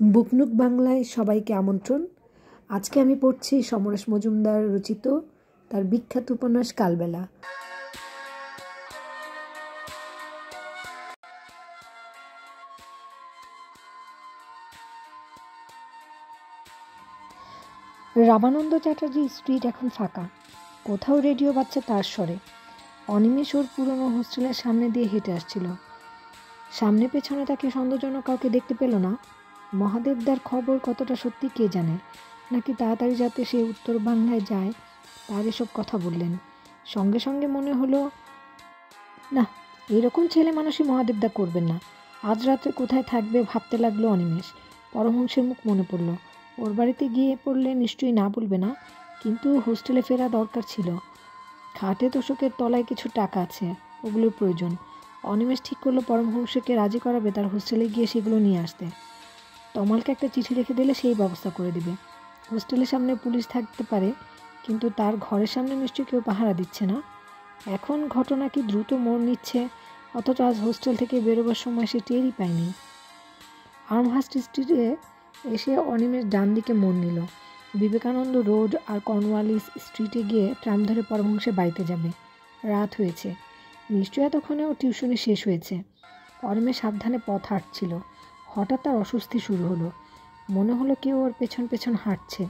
বুকনুক বাংলায় সবাইকে আমন্ত্রণ। আজকে আমি পড়ছি সমরেশ মজুমদার রচিত তার বিখ্যাত উপন্যাস কালবেলা। রামানন্দ চ্যাটার্জি স্ট্রিট এখন ফাঁকা, কোথাও রেডিও বাজছে তার স্বরে। অনিমেষ ওর পুরনো হোস্টেলের সামনে দিয়ে হেঁটে আসছিল। সামনে পেছনে তাকে সন্দেহজনক কাউকে দেখতে পেল না। মহাদেবদার খবর কতটা সত্যি কে জানে, নাকি তাড়াতাড়ি যাতে সে উত্তর বাংলায় যায় তার এসব কথা বললেন। সঙ্গে সঙ্গে মনে হলো, না, এরকম ছেলে মানুষই মহাদেবদা করবেন না। আজ রাত্রে কোথায় থাকবে ভাবতে লাগলো অনিমেষ। পরমহংসের মুখ মনে পড়ল। ওর বাড়িতে গিয়ে পড়লে নিশ্চয়ই না বলবে না, কিন্তু হোস্টেলে ফেরা দরকার ছিল। খাটে তোষকের তলায় কিছু টাকা আছে, ওগুলোর প্রয়োজন। অনিমেষ ঠিক করলো পরমহংসকে রাজি করাবে তার হোস্টেলে গিয়ে সেগুলো নিয়ে আসতে। তমালকে একটা চিঠি রেখে দিলে সেই ব্যবস্থা করে দিবে। হোস্টেলের সামনে পুলিশ থাকতে পারে, কিন্তু তার ঘরের সামনে নিশ্চয়ই কেউ পাহারা দিচ্ছে না। এখন ঘটনা কি দ্রুত মোড় নিচ্ছে, অথচ আজ হোস্টেল থেকে বেরোবার সময় সে টেরই পায়নি। আর্মহার্স্ট স্ট্রিটে এসে অনিমেষ ডান দিকে মোড় নিল। বিবেকানন্দ রোড আর কর্নওয়ালিস স্ট্রিটে গিয়ে ট্রাম ধরে পরমহংসের বাড়িতে যাবে। রাত হয়েছে, নিশ্চয়ই এতক্ষণেও টিউশনি শেষ হয়েছে। অনিমেষ সাবধানে পথ হাঁটছিল। হঠাৎ তার অস্বস্তি শুরু হলো। মনে হলো কেউ ওর পেছন পেছন হাঁটছে।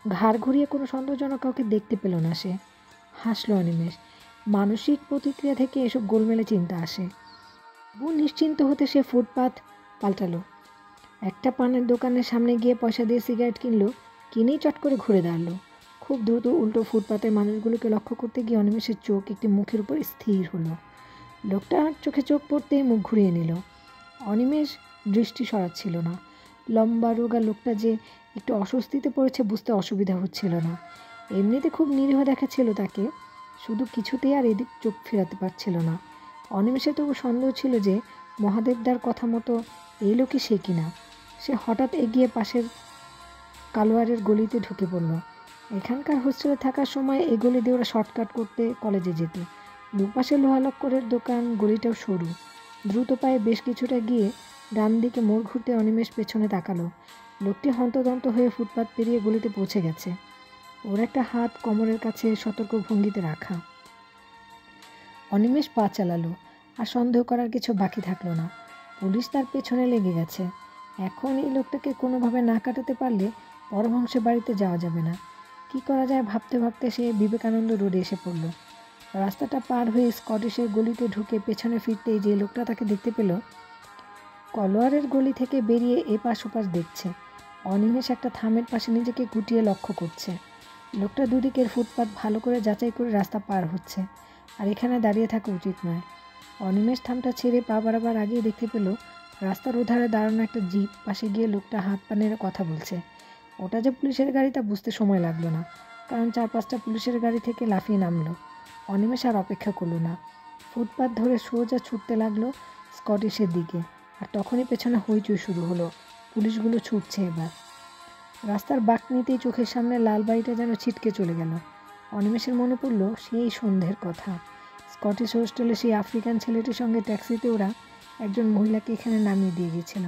ঘাড় ঘুরিয়ে কোনো সন্দেহজনক কাউকে দেখতে পেল না সে। হাসলো অনিমেষ। মানসিক প্রতিক্রিয়া থেকে এসব গোলমেলে চিন্তা আসে। নিশ্চিন্ত হতে সে ফুটপাত পাল্টালো। একটা পানের দোকানের সামনে গিয়ে পয়সা দিয়ে সিগারেট কিনলো। কিনেই চট করে ঘুরে দাঁড়ালো। খুব দ্রুত উল্টো ফুটপাতের মানুষগুলোকে লক্ষ্য করতে গিয়ে অনিমেষের চোখ একটি মুখের উপর স্থির হলো। লোকটার চোখে চোখ পড়তেই মুখ ঘুরিয়ে নিল। অনিমেষ দৃষ্টি সরাচ্ছিল না। লম্বা রোগা লোকটা যে একটু অস্বস্তিতে পড়েছে বুঝতে অসুবিধা হচ্ছিল না। এমনিতে খুব নিরীহ দেখাচ্ছিল তাকে, শুধু কিছুতেই আর এদিক চোখ ফেরাতে পারছিল না। অনিমেষে তবু সন্দেহ ছিল যে মহাদেবদার কথা মতো এই লোকই সে কিনা। সে হঠাৎ এগিয়ে পাশের কালোয়ারের গলিতে ঢুকে পড়ল। এখানকার হোস্টেলে থাকার সময় এই গলি দিয়ে ওরা শর্টকাট করতে কলেজে যেত। দুপাশে লোহালক্করের দোকান, গলিটাও সরু। দ্রুত পায়ে বেশ কিছুটা গিয়ে ডান দিকে মোড় ঘুরতে অনিমেষ পেছনে তাকালো। লোকটি হন্তদন্ত হয়ে ফুটপাত পেরিয়ে গলিতে পৌঁছে গেছে। ওর একটা হাত কোমরের কাছে সতর্ক ভঙ্গিতে রাখা। অনিমেষ পা চালালো। আর সন্দেহ করার কিছু বাকি থাকলো না। পুলিশ তার পেছনে লেগে গেছে। এখন এই লোকটাকে কোনোভাবে না কাটাতে পারলে পরমহংসের বাড়িতে যাওয়া যাবে না। কি করা যায় ভাবতে ভাবতে সে বিবেকানন্দ রোডে এসে পড়ল। রাস্তাটা পার হয়ে স্কটিশের গলিতে ঢুকে পেছনে ফিরতেই যে লোকটা তাকে দেখতে পেল, কলোয়ারের গলি থেকে বেরিয়ে এপাশ ওপাশ দেখছে। অনিমেষ একটা থামের পাশে নিজেকে গুটিয়ে লক্ষ্য করছে। লোকটা দুদিকের ফুটপাত ভালো করে যাচাই করে রাস্তা পার হচ্ছে, আর এখানে দাঁড়িয়ে থাকা উচিত নয়। অনিমেষ থামটা ছেড়ে পা বাড়াবার আগেই দেখতে পেল রাস্তার ওধারে দাঁড়ানো একটা জিপ। পাশে গিয়ে লোকটা হাত পা নেড়ে কথা বলছে। ওটা যে পুলিশের গাড়ি তা বুঝতে সময় লাগলো না, কারণ 4-5টা পুলিশের গাড়ি থেকে লাফিয়ে নামলো। অনিমেষ আর অপেক্ষা করলো না, ফুটপাত ধরে সোজা ছুটতে লাগলো স্কটিশের দিকে। আর তখনই পেছনে হইচই শুরু হলো। পুলিশগুলো ছুটছে এবার। রাস্তার বাঁক নিতেই চোখের সামনে লাল বাড়িটা যেন ছিটকে চলে গেল। অনিমেষের মনে পড়ল সেই সন্ধ্যের কথা। স্কটিশ হোস্টেলে সেই আফ্রিকান ছেলেটির সঙ্গে ট্যাক্সিতে ওরা একজন মহিলাকে এখানে নামিয়ে দিয়ে গেছিল।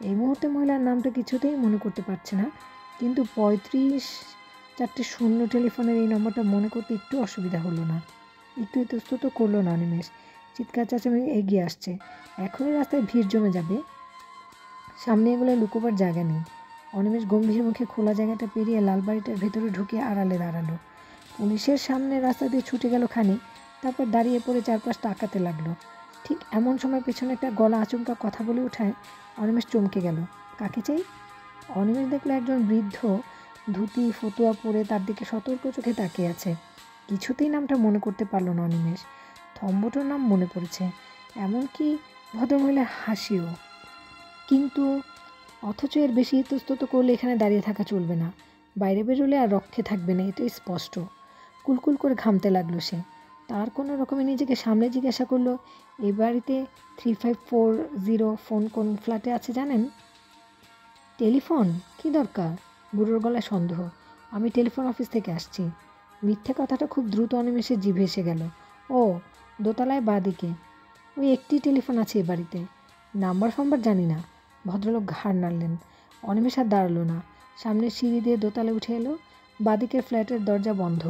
এই মুহূর্তে মহিলার নামটা কিছুতেই মনে করতে পারছে না, কিন্তু 35-4 টেলিফোনের এই নম্বরটা মনে করতে একটু অসুবিধা হলো না। একটু ইতস্তত করলো না অনিমেষ। চিৎকার চেঁচামেচি এগিয়ে আসছে। এখনই রাস্তায় ভিড় জমে যাবে। সামনে এগুলো লুকোবার জায়গা নেই। অনিমেষ গম্ভীর মুখে খোলা জায়গাটা পেরিয়ে লালবাড়িটার ভেতরে ঢুকে আড়ালে দাঁড়ালো। পুলিশের সামনে রাস্তা দিয়ে ছুটে গেল খানিক, তারপর দাঁড়িয়ে পড়ে চারপাশ তাকাতে লাগলো। ঠিক এমন সময় পেছনে একটা গলা আচমকা কথা বলে ওঠায় অনিমেষ চমকে গেল। কাকে চাই? অনিমেষ দেখলো একজন বৃদ্ধ ধুতি ফতুয়া পরে তার দিকে সতর্ক চোখে তাকিয়ে আছে। কিছুতেই নামটা মনে করতে পারল না অনিমেষ। থম্বটোর নাম মনে পড়েছে, এমনকি ভদ্রমহিলার হাসিও, কিন্তু অথচ এর বেশি ইতস্তত করলে এখানে দাঁড়িয়ে থাকা চলবে না। বাইরে বেরোলে আর রক্ষে থাকবে না, এটাই স্পষ্ট। কুলকুল করে ঘামতে লাগলো সে। তার কোনো রকমে নিজেকে সামনে জিজ্ঞাসা করলো, এই বাড়িতে 3540 ফোন কোন ফ্ল্যাটে আছে জানেন? টেলিফোন? কী দরকার? বুড়োর গলায় সন্দেহ। আমি টেলিফোন অফিস থেকে আসছি। মিথ্যে কথাটা খুব দ্রুত অনিমেষের জিভে এসে গেল। ও, দোতলায় বাঁদিকে। ওই একটি টেলিফোন আছে এ বাড়িতে। নাম্বার ফাম্বার জানি না। ভদ্রলোক ঘাড় নাড়লেন। অনিমেষ আর দাঁড়ালো না, সামনের সিঁড়ি দিয়ে দোতলে উঠে এলো। বাদিকের ফ্ল্যাটের দরজা বন্ধ,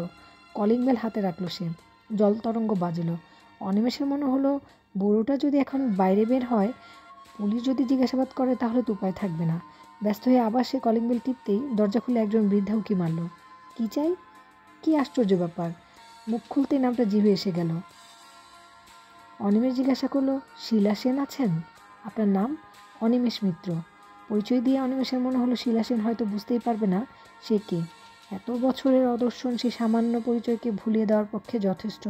কলিং বেল হাতে রাখলো সে। জল তরঙ্গ বাজল। অনিমেষের মনে হলো, বুড়োটা যদি এখন বাইরে বের হয়, পুলিশ যদি জিজ্ঞাসাবাদ করে, তাহলে তো উপায় থাকবে না। ব্যস্ত হয়ে আবার সে কলিং বেল টিপতেই দরজা খুলে একজন বৃদ্ধা উঁকি মারল। কী চাই? কি আশ্চর্য ব্যাপার! মুখ খুলতেই নামটা জিভে এসে গেল। অনিমেষ জিজ্ঞাসা করলো, শিলা সেন আছেন? আপনার নাম? অনিমেষ মিত্র। পরিচয় দিয়ে অনিমেষের মনে হলো শিলা সেন হয়তো বুঝতেই পারবে না সে কে। এত বছরের অদর্শন সে সামান্য পরিচয়কে ভুলিয়ে দেওয়ার পক্ষে যথেষ্ট।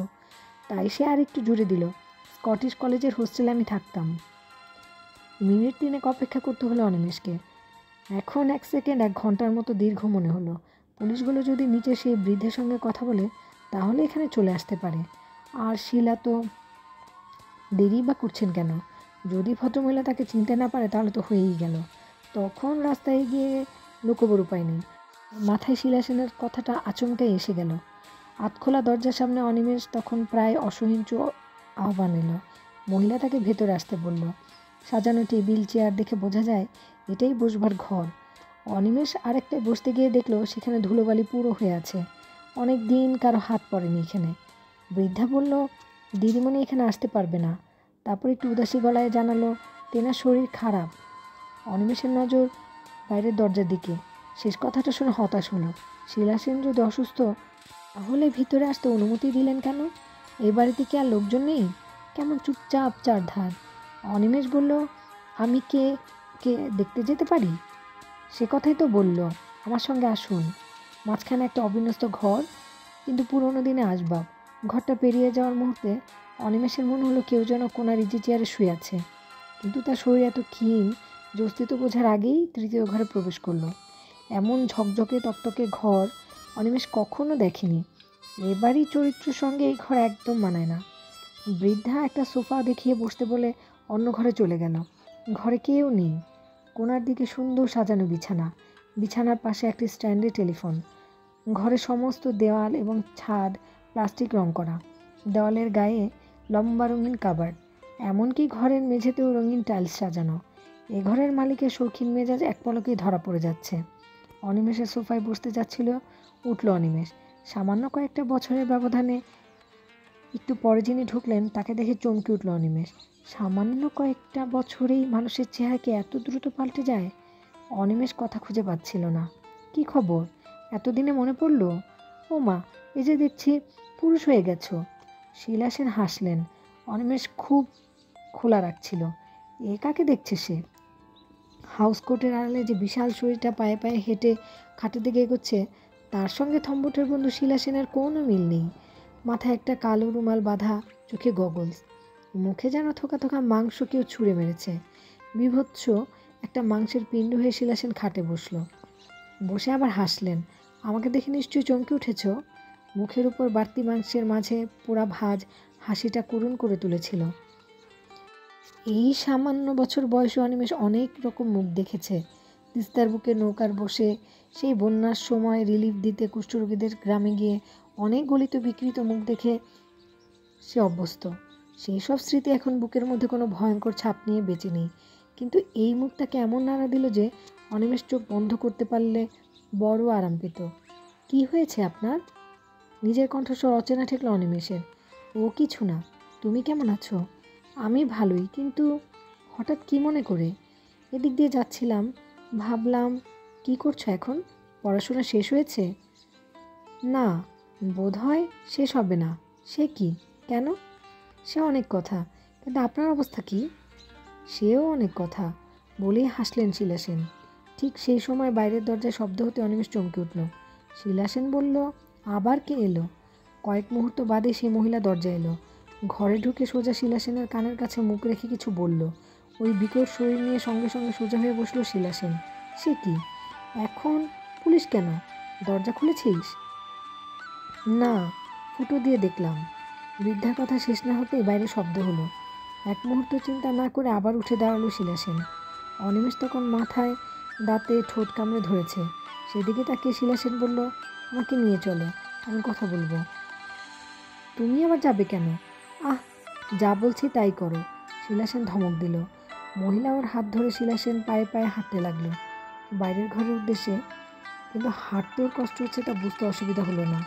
তাই সে আর একটু জুড়ে দিল, স্কটিশ কলেজের হোস্টেলে আমি থাকতাম। মিনিট 3 অপেক্ষা করতে হলো অনিমেষকে। এখন 1 সেকেন্ড 1 ঘন্টার মতো দীর্ঘ মনে হলো। পুলিশগুলো যদি নিচে সেই বৃদ্ধের সঙ্গে কথা বলে, তাহলে এখানে চলে আসতে পারে। আর শিলা তো দেরি বা করছেন কেন? যদি ভদ্রমহিলা তাকে চিনতে না পারে, তাহলে তো হয়েই গেল। তখন রাস্তায় গিয়ে লুকোবার উপায় নেই। মাথায় শিলা সেনের কথাটা আচমকাই এসে গেল। আধখোলা দরজার সামনে অনিমেষ তখন প্রায় অসহিঞ্চু আহ্বান এলো। মহিলা তাকে ভেতরে আসতে বলল। সাজানো টেবিল চেয়ার দেখে বোঝা যায় এটাই বসবার ঘর। অনিমেষ আরেকটায় বসতে গিয়ে দেখলো সেখানে ধুলোবালি পুরো হয়ে আছে। অনেক দিন কারো হাত পড়েনি এখানে। বৃদ্ধা বলল, দিদিমণি এখানে আসতে পারবে না। তারপর একটু উদাসী গলায় জানালো, তেনার শরীর খারাপ। অনিমেষের নজর বাইরের দরজার দিকে। শেষ কথাটা শুনে হতাশ হলো। শিলা সেন যদি অসুস্থ, তাহলে ভিতরে আসতে অনুমতি দিলেন কেন? এই বাড়িতে কি আর লোকজন নেই? কেমন চুপচাপ চারধার। অনিমেষ বলল, আমি কে কে দেখতে যেতে পারি? সে কথাই তো বলল, আমার সঙ্গে আসুন। মাঝখানে একটা অবিন্যস্ত ঘর, কিন্তু পুরোনো দিনে আসবাব। ঘরটা পেরিয়ে যাওয়ার মুহূর্তে অনিমেষের মনে হলো কেউ যেন কোনার ইজি চেয়ারে শুয়ে আছে। কিন্তু তার শরীর এত ক্ষীণ যে অস্তিত্ব বোঝার আগেই তৃতীয় ঘরে প্রবেশ করলো। এমন ঝকঝকে তকতকে ঘর অনিমেষ কখনো দেখেনি। এবারই চরিত্রের সঙ্গে এই ঘর একদম মানায় না। বৃদ্ধা একটা সোফা দেখিয়ে বসতে বলে অন্য ঘরে চলে গেল। ঘরে কেউ নেই। কোনার দিকে সুন্দর সাজানো বিছানা, বিছানার পাশে একটি স্ট্যান্ডে টেলিফোন। ঘরের সমস্ত দেওয়াল এবং ছাদ প্লাস্টিক রং করা। দেওয়ালের গায়ে লম্বা রঙিন কাবার্ড। এমনকি ঘরের মেঝেতেও রঙিন টাইলস সাজানো। এ ঘরের মালিকের শৌখিন মেজাজ এক পলকেই ধরা পড়ে যাচ্ছে। অনিমেষের সোফায় বসতে যাচ্ছিল, উঠল অনিমেষ। সামান্য কয়েকটা বছরের ব্যবধানে একটু পরে যিনি ঢুকলেন, তাকে দেখে চমকে উঠল অনিমেষ। সামান্য কয়েকটা বছরেই মানুষের চেহারা কি এত দ্রুত পাল্টে যায়? অনিমেষ কথা খুঁজে পাচ্ছিল না। কি খবর? এতদিনে মনে পড়ল? ও মা, এই যে দেখছি পুরুষ হয়ে গেছো। শিলা সেন হাসলেন। অনিমেষ খুব খোলা রাখছিল। এ কাকে দেখছে সে? হাউস কোটের আড়ালে যে বিশাল শরীরটা পায়ে পায়ে হেঁটে খাটের দিকে এগোচ্ছে, তার সঙ্গে থম্বটের বন্ধু শিলা সেনের কোনো মিল নেই। মাথায় একটা কালো রুমাল বাঁধা, চোখে গগলস, মুখে যেন থোকা থোকা মাংস কেউ ছুঁড়ে মেরেছে। বিভৎস একটা মাংসের পিণ্ড হয়ে শিলা সেন খাটে বসলো। বসে আবার হাসলেন। আমাকে দেখে নিশ্চয়ই চমকে উঠেছ? মুখের উপর বাড়তি মাংসের মাঝে পোড়া ভাঁজ হাসিটা করুণ করে তুলেছিল। এই সামান্য বছর বয়সে অনিমেষ অনেক রকম মুখ দেখেছে। তিস্তার বুকে নৌকার বসে, সেই বন্যার সময় রিলিফ দিতে কুষ্ঠরোগীদের গ্রামে গিয়ে অনেক গলিত বিকৃত মুখ দেখে সে অভ্যস্ত। সেই সব স্মৃতি এখন বুকের মধ্যে কোনো ভয়ঙ্কর ছাপ নিয়ে বেঁচে নেই। কিন্তু এই মুখটাকে এমন নাড়া দিল যে অনিমেষ চোখ বন্ধ করতে পারলে বড় আরাম পেত। কি হয়েছে আপনার? নিজের কণ্ঠস্বর অচেনা ঠেকল অনিমেষের। ও কিছু না। তুমি কেমন আছো? আমি ভালোই, কিন্তু হঠাৎ কি মনে করে? এদিক দিয়ে যাচ্ছিলাম, ভাবলাম, কি করছো এখন? পড়াশোনা শেষ হয়েছে? না, বোধহয় শেষ হবে না। সে কি? কেন? সে অনেক কথা, কিন্তু আপনার অবস্থা কি? সেও অনেক কথা, বলেই হাসলেন শিলা সেন। ঠিক সেই সময় বাইরের দরজায় শব্দ হতে অনিমেষ চমকে উঠল। শিলা সেন বলল, আবার কে এলো? কয়েক মুহূর্ত বাদে সেই মহিলা দরজায় এলো। ঘরে ঢুকে সোজা শিলা সেনের কানের কাছে মুখ রেখে কিছু বলল। ওই বিকট শরীর নিয়ে সঙ্গে সঙ্গে সোজা হয়ে বসলো শিলা সেন। সে কি? এখন পুলিশ কেন? দরজা খুলেছিস? না, ফুটো দিয়ে দেখলাম। বৃদ্ধার কথা শেষ না হতেই বাইরে শব্দ হলো। এক মুহূর্ত চিন্তা না করে আবার উঠে দাঁড়ালো শিলা সেন। অনিমেষ তখন মাথায় দাঁতে ঠোঁট কামড়ে ধরেছে। সেদিকে তাকিয়ে শিলা সেন বলল, আমাকে নিয়ে চলো, আমি কথা বলবো। তুমি আবার যাবে কেন? আহ, যা বলছি তাই করো। শিলা সেন ধমক দিল। মহিলা ওর হাত ধরে শিলা সেন পায়ে পায়ে হাঁটতে লাগলো। বাইরের ঘরের উদ্দেশ্যে, কিন্তু হাঁটতে ওর কষ্ট হচ্ছে তা বুঝতে অসুবিধা হলো না।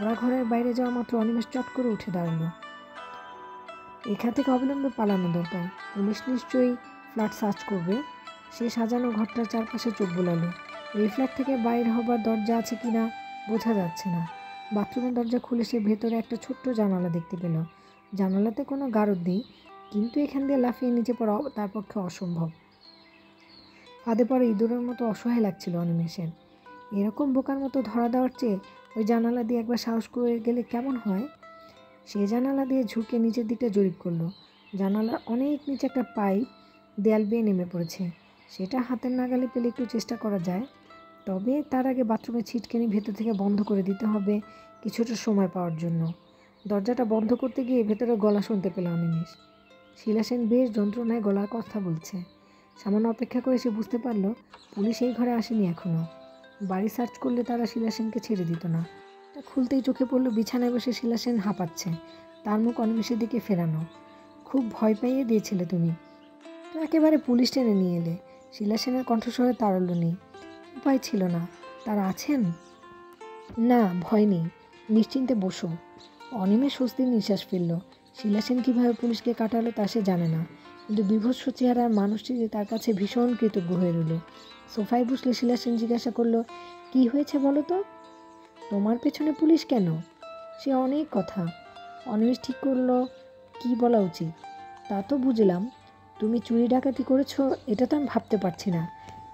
ওরা ঘরের বাইরে যাওয়া মাত্র অনিমেষ চট করে উঠে দাঁড়ালো। এখান থেকে অবিলম্বে পালানো দরকার। পুলিশ নিশ্চয়ই ফ্ল্যাট সার্চ করবে। সে সাজানো ঘরটার চারপাশে চোখ বোলালো। এই ফ্ল্যাট থেকে বাইর হবার দরজা আছে কিনা বোঝা যাচ্ছে না। বাথরুমের দরজা খুলে সে ভেতরে একটা ছোট্ট জানালা দেখতে পেল। জানালাতে কোনো গারদ নেই, কিন্তু এখান দিয়ে লাফিয়ে নিচে পড়া তার পক্ষে অসম্ভব। ফাঁদে পরে ইঁদুরের মতো অসহায় লাগছিল অনিমেষের। এরকম বোকার মতো ধরা দেওয়ার চেয়ে ওই জানালা দিয়ে একবার সাহস করে গেলে কেমন হয়। সে জানালা দিয়ে ঝুঁকে নিচের দিকটা জরিপ করলো। জানালার অনেক নিচে একটা পাইপ দেয়াল বেয়ে নেমে পড়েছে। সেটা হাতের নাগালে পেলে একটু চেষ্টা করা যায়, তবে তার আগে বাথরুমের ছিটকানি ভেতর থেকে বন্ধ করে দিতে হবে কিছুটা সময় পাওয়ার জন্য। দরজাটা বন্ধ করতে গিয়ে ভেতরে গলা শুনতে পেল অনিমেষ। শিলা সেন বেশ যন্ত্রণায় গলার কথা বলছে। সামান্য অপেক্ষা করে সে বুঝতে পারল পুলিশ এই ঘরে আসেনি এখনও। বাড়ি সার্চ করলে তারা শিলা সেনকে ছেড়ে দিত না। এটা খুলতেই চোখে পড়ল বিছানায় বসে শিলা সেন হাঁপাচ্ছে, তার মুখ অনিমেষের দিকে ফেরানো। খুব ভয় পাইয়ে দিয়েছিলে তুমি, তো একেবারে পুলিশ টেনে নিয়ে এলে। শিলা সেনের কণ্ঠস্বরে তারল্য নেই। উপায় ছিল না। তারা আছেন? না, ভয় নেই, নিশ্চিন্তে বসো। অনিমেষ স্বস্তির নিঃশ্বাস ফেলল। শিলা সেন কীভাবে পুলিশকে কাটালো তা সে জানে না, কিন্তু বিভৎস চেহারার মানুষটি তার কাছে ভীষণ কৃতজ্ঞ হয়ে রইল। সোফায় বসলে শিলা সেন জিজ্ঞাসা করল, কী হয়েছে বলো তো? তোমার পেছনে পুলিশ কেন? সে অনেক কথা। অনিমেষ ঠিক করলো কী বলা উচিত। তা তো বুঝলাম, তুমি চুরি ডাকাতি করেছো এটা তো আমি ভাবতে পারছি না,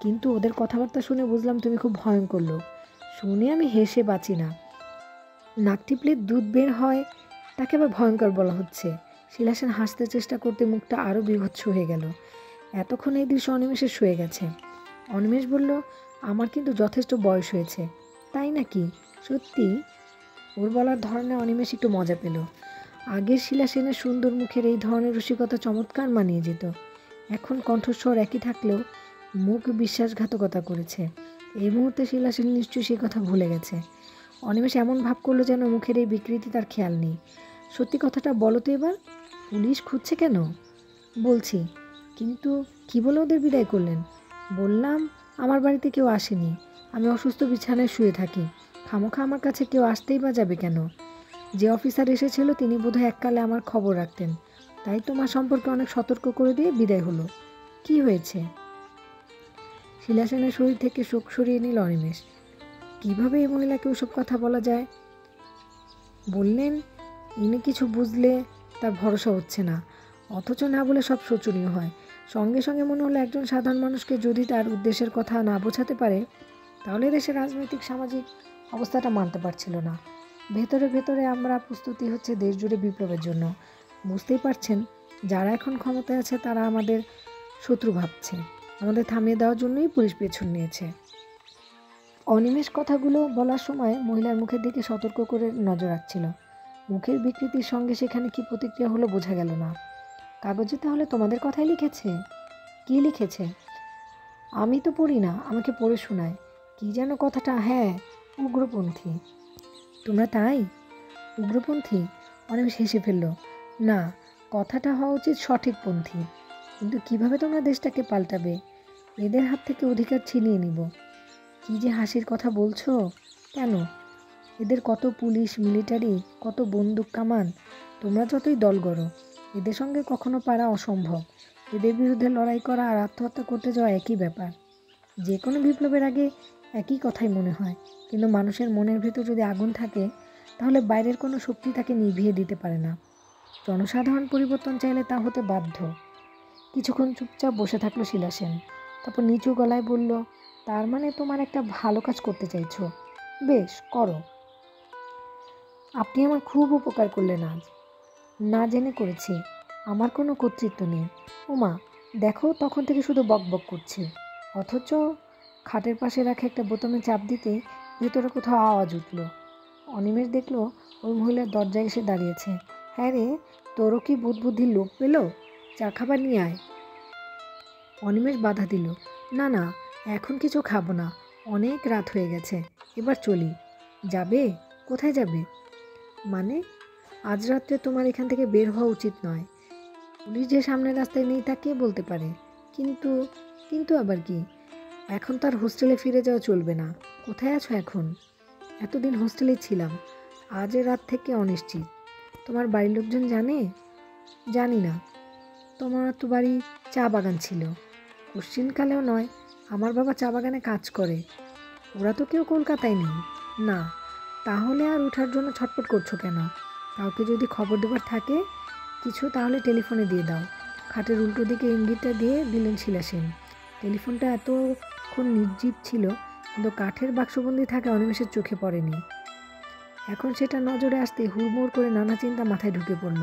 কিন্তু ওদের কথাবার্তা শুনে বুঝলাম তুমি খুব ভয়ঙ্কর লোক। শুনে আমি হেসে বাঁচি না। নাক টিপলে দুধ বের হয়, তাকে আবার ভয়ঙ্কর বলা হচ্ছে। শিলা সেন হাসতে চেষ্টা করতে মুখটা আরও বিভৎস হয়ে গেল। এতক্ষণ এই দৃশ্য অনিমেষের শুয়ে গেছে। অনিমেষ বলল, আমার কিন্তু যথেষ্ট বয়স হয়েছে। তাই নাকি? সত্যি? ওর বলার ধরনে অনিমেষ একটু মজা পেল। আগের শিলা সেনের সুন্দর মুখের এই ধরনের রসিকতা চমৎকার মানিয়ে যেত। এখন কণ্ঠস্বর একই থাকলেও মুখ বিশ্বাসঘাতকতা করেছে। এই মুহূর্তে শিলা সেন নিশ্চয়ই সে কথা ভুলে গেছে। অনিমেষ এমন ভাব করলো যেন মুখের এই বিকৃতি তার খেয়াল নেই। সত্যি কথাটা বলো তো এবার, পুলিশ খুঁজছে কেন? বলছি, কিন্তু কী বলে ওদের বিদায় করলেন? বললাম আমার বাড়িতে কেউ আসেনি, আমি অসুস্থ বিছানায় শুয়ে থাকি, খামোখা আমার কাছে কেউ আসতেই বা যাবে কেন? যে অফিসার এসেছিল তিনি বোধহয় এককালে আমার খবর রাখতেন, তাই তোমার সম্পর্কে অনেক সতর্ক করে দিয়ে বিদায় হলো। কি হয়েছে? শিলা সেনের শরীর থেকে শোক সরিয়ে নিল অনিমেষ। কীভাবে এই মহিলাকে ওসব কথা বলা যায়? বললেন, ইনি কিছু বুঝলে তার ভরসা হচ্ছে না, অথচ না বলে সব শোচনীয় হয়। সঙ্গে সঙ্গে মনে হলো একজন সাধারণ মানুষকে যদি তার উদ্দেশ্যের কথা না বোঝাতে পারে, তাহলে দেশের রাজনৈতিক সামাজিক অবস্থাটা মানতে পারছিল না। ভেতরে ভেতরে আমরা প্রস্তুতি হচ্ছে দেশ জুড়ে বিপ্লবের জন্য। বুঝতেই পারছেন, যারা এখন ক্ষমতায় আছে তারা আমাদের শত্রু ভাবছে। আমাদের থামিয়ে দেওয়ার জন্যই পুলিশ পেছন নিয়েছে। অনিমেষ কথাগুলো বলার সময় মহিলার মুখের দিকে সতর্ক করে নজর রাখছিল। মুখের বিকৃতির সঙ্গে সেখানে কি প্রতিক্রিয়া হলো বোঝা গেল না। কাগজে তাহলে তোমাদের কথাই লিখেছে? কি লিখেছে? আমি তো পড়ি না, আমাকে পড়ে শোনায়। কি যেন কথাটা? হ্যাঁ, উগ্রপন্থী। তোমরা তাই? উগ্রপন্থী? অনিমেষ হেসে ফেলল। না, কথাটা হওয়া উচিত সঠিকপন্থী। কিন্তু কিভাবে তোমরা দেশটাকে পাল্টাবে? এদের হাত থেকে অধিকার ছিনিয়ে নিব। কি যে হাসির কথা বলছো? কেন? এদের কত পুলিশ, মিলিটারি, কত বন্দুক কামান। তোমরা যতই দল গড়ো, এদের সঙ্গে কখনো পারা অসম্ভব। এদের বিরুদ্ধে লড়াই করা আর আত্মহত্যা করতে যাওয়া একই ব্যাপার। যে কোনো বিপ্লবের আগে একই কথাই মনে হয়, কিন্তু মানুষের মনের ভেতর যদি আগুন থাকে, তাহলে বাইরের কোনো শক্তি তাকে নিভিয়ে দিতে পারে না। জনসাধারণ পরিবর্তন চাইলে তা হতে বাধ্য। কিছুক্ষণ চুপচাপ বসে থাকলো শিলা সেন, তারপর নিচু গলায় বলল, তার মানে তোমার একটা ভালো কাজ করতে চাইছো? বেশ, করো। আপনি আমার খুব উপকার করলেন আজ। না জেনে করেছি, আমার কোনো কর্তৃত্ব নেই। ওমা, দেখো, তখন থেকে শুধু বকবক করছি, অথচ খাটের পাশে রাখা একটা বোতামে চাপ দিতেই ভেতরে কোথাও আওয়াজ উঠল। অনিমেষ দেখলো ওই মহিলার দরজায় এসে দাঁড়িয়েছে। হ্যাঁ রে, তোরও কি বুদ্ধির লোভ পেল? চা খাবার নিয়ে আয়। অনিমেষ বাধা দিল, না না, এখন কিছু খাবো না, অনেক রাত হয়ে গেছে, এবার চলি। যাবে? কোথায় যাবে? মানে, আজ রাত্রে তোমার এখান থেকে বের হওয়া উচিত নয়। পুলিশ যে সামনের রাস্তায় নেই তা কে বলতে পারে? কিন্তু কিন্তু আবার কি? এখন তার হোস্টেলে ফিরে যাওয়া চলবে না। কোথায় আছো এখন? এতদিন হোস্টেলেই ছিলাম, আজ রাত থেকে অনিশ্চিত। তোমার বাড়ির লোকজন জানে? জানি না। তোমার তো বাড়ি চা বাগান ছিল। কোশ্চিনকালেও নয়, আমার বাবা চা বাগানে কাজ করে। ওরা তো কেউ কলকাতায় নেই। না। তাহলে আর ওঠার জন্য ছটফট করছো কেন? কাউকে যদি খবর দেবার থাকে কিছু তাহলে টেলিফোনে দিয়ে দাও। খাটের উল্টো দিকে ইঙ্গিতটা দিয়ে দিলেন শিলা সেন। টেলিফোনটা এতক্ষণ নির্জীব ছিল, কিন্তু কাঠের বাক্সবন্দি থাকে অনিমেষের চোখে পড়েনি। এখন সেটা নজরে আসতে হুড়মুড় করে নানা চিন্তা মাথায় ঢুকে পড়ল।